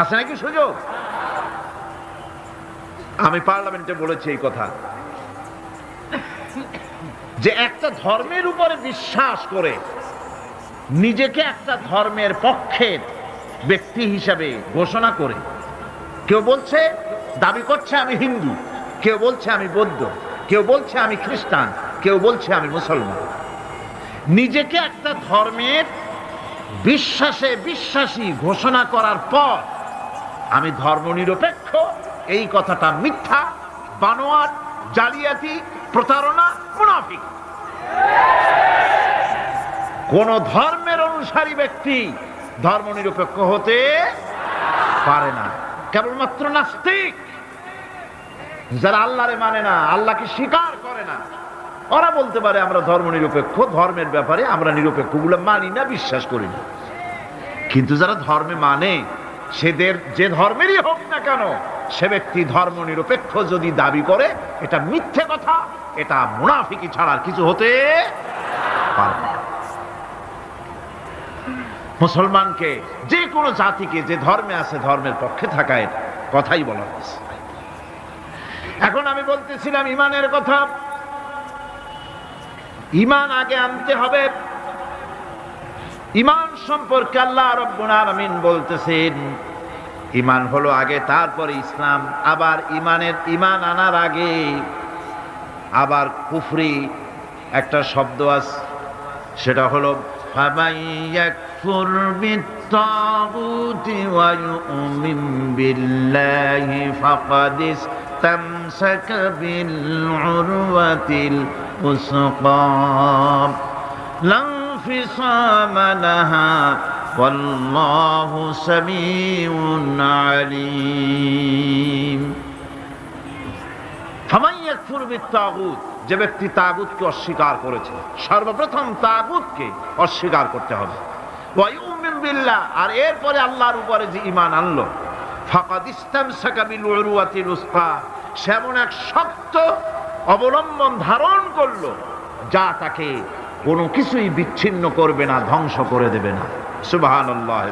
আছে নাকি সুযোগ? আমি পার্লামেন্টে বলেছি এই কথা, যে একটা ধর্মের উপরে বিশ্বাস করে নিজেকে একটা ধর্মের পক্ষের ব্যক্তি হিসাবে ঘোষণা করে কেউ বলছে, দাবি করছে আমি হিন্দু, কেউ বলছে আমি বৌদ্ধ, কেউ বলছে আমি খ্রিস্টান, কেউ বলছে আমি মুসলমান, নিজেকে একটা ধর্মের বিশ্বাসে বিশ্বাসী ঘোষণা করার পর আমি ধর্মনিরপেক্ষ, এই কথাটা মিথ্যা, বানোয়াট, জালিয়াতি, প্রতারণা, মুনাফিক। কোন ধর্মের অনুসারী ব্যক্তি ধর্মনিরপেক্ষ হতে পারে না, কেবলমাত্র নাস্তিক, যারা আল্লাহরে মানে না, আল্লাহকে স্বীকার করে না, ওরা বলতে পারে আমরা ধর্মনিরপেক্ষ, ধর্মের ব্যাপারে আমরা নিরপেক্ষ, গুলো মানি না, বিশ্বাস করি না। কিন্তু যারা ধর্মে মানে, সেদের যে ধর্মেরই হোক না কেন, সে ব্যক্তি ধর্মনিরপেক্ষ যদি দাবি করে, এটা মিথ্যে কথা, এটা মুনাফিকি ছাড়া আর কিছু হতে পারে না। মুসলমানকে, যে কোনো জাতিকে যে ধর্মে আছে ধর্মের পক্ষে থাকার কথাই বলা হয়েছে। এখন আমি বলতেছিলাম ইমানের কথা। ইমান আগে আনতে হবে। ইমান সম্পর্কে আল্লাহ রাব্বুল আলামিন বলতেছেন, ইমান হলো আগে, তারপরে ইসলাম। আবার ইমান আনার আগে আবার কুফরি একটা শব্দ আছে, সেটা হলো ফামান ইয়াকফুর বিত্তাগুতি ওয়া ইউমিন বিল্লাহি ফাকাদ ইসতামসাকা বিল উরওয়াতিল উসকা লা ইনফিসামা লাহা ওয়াল্লাহু সামিউন আলীম। ফামান ইয়াকফুর বিত্তাগুত, যে ব্যক্তি তাগুতকে অস্বীকার করেছে, সর্বপ্রথম তাগুতকে অস্বীকার করতে হবে। ওয়া ইউমিন বিল্লাহ, আর এরপরে আল্লাহর উপরে যে ঈমান আনলো, ফাকাদ ইসতামসাকা বিল উরওয়াতিল উসকা, সে এমন এক শক্ত অবলম্বন ধারণ করলো যা তাকে কোনো কিছুই বিচ্ছিন্ন করবে না, ধ্বংস করে দেবে না। সুবহানাল্লাহ।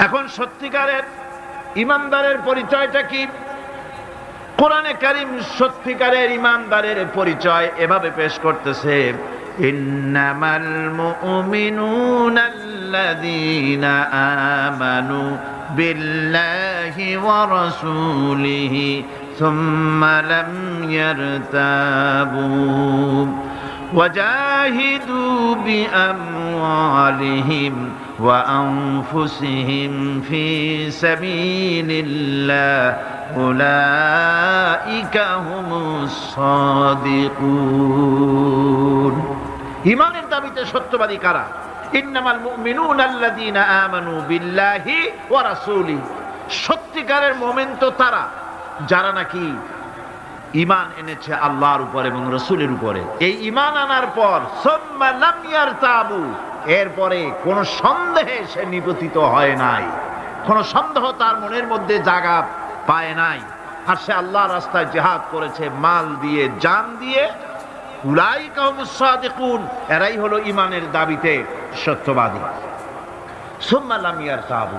এখন সত্যিকারের ইমানদারের পরিচয়টা কি? কোরআনে কারীম সত্যিকারের ইমানদারের পরিচয় এভাবে পেশ করতেছে, ইন্নামাল মুমিনুনা আল্লাযীনা আমানু বিল্লাহি ওয়া রাসূলিহি সুম্মা লাম ইয়ারতাবু ওয়াজাহিদু বিআমওয়ালিহিম ওয়া আনফুসিহিম ফি সাবিলিল্লাহ উলাইকা হুমুস সাদিকুন। ঈমানের দাবিতে সত্যবাদী কারা? ইন্নামাল মুমিনুনা আল্লাযীনা আমানু বিল্লাহি ওয়া রাসূলিহি, সত্যিকারের মুমিন তো তারা যারা নাকি ঈমান এনেছে আল্লাহর উপর এবং রাসূলের উপরে। এই ঈমান আনার পর সুম্মা লাম ইয়ারতাবু, এরপরে কোন সন্দেহে সে নিপতিত হয় নাই, কোন সন্দেহ তার মনের মধ্যে জায়গা পায় নাই, আর সে আল্লাহর রাস্তায় জিহাদ করেছে মাল দিয়ে, জান দিয়ে। উলাইকা হুমুস সাদিকুন, এরাই হলো ঈমানের দাবিতে সত্যবাদী। সুম্মা লাম ইয়ারতাবু,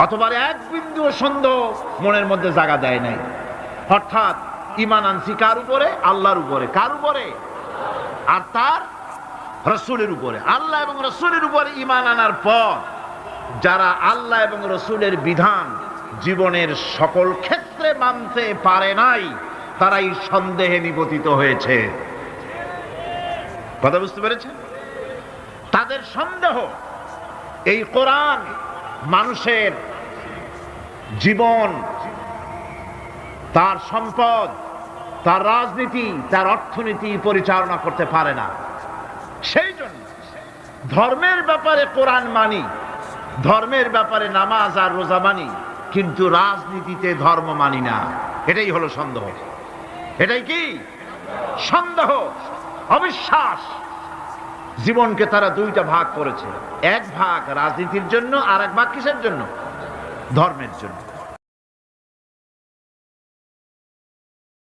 অথবা এক বিন্দু সন্দেহ মনের মধ্যে জায়গা দেয় নাই, অর্থাৎ ঈমান আনছি কার উপরে? আল্লাহর উপরে। কার উপরে? আর তার রাসূলের উপরে। আল্লাহ এবং রাসূলের উপরে ঈমান আনার পর যারা আল্লাহ এবং রাসূলের বিধান জীবনের সকল ক্ষেত্রে মানতে পারে নাই, তারাই সন্দেহে নিপতিত হয়েছে। কথা বুঝতে পেরেছেন? তাদের সন্দেহ এই কোরআন মানুষের জীবন, তার সম্পদ, তার রাজনীতি, তার অর্থনীতি পরিচালনা করতে পারে না। সেই জন্য ধর্মের ব্যাপারে কোরআন মানি, ধর্মের ব্যাপারে নামাজ আর রোজা মানি, কিন্তু রাজনীতিতে ধর্ম মানি না। এটাই হলো সন্দেহ। এটাই কি? সন্দেহ, অবিশ্বাস। জীবনকে তারা দুইটা ভাগ করেছে, এক ভাগ রাজনীতির জন্য, আর এক ভাগ কিসের জন্য? ধর্মের জন্য।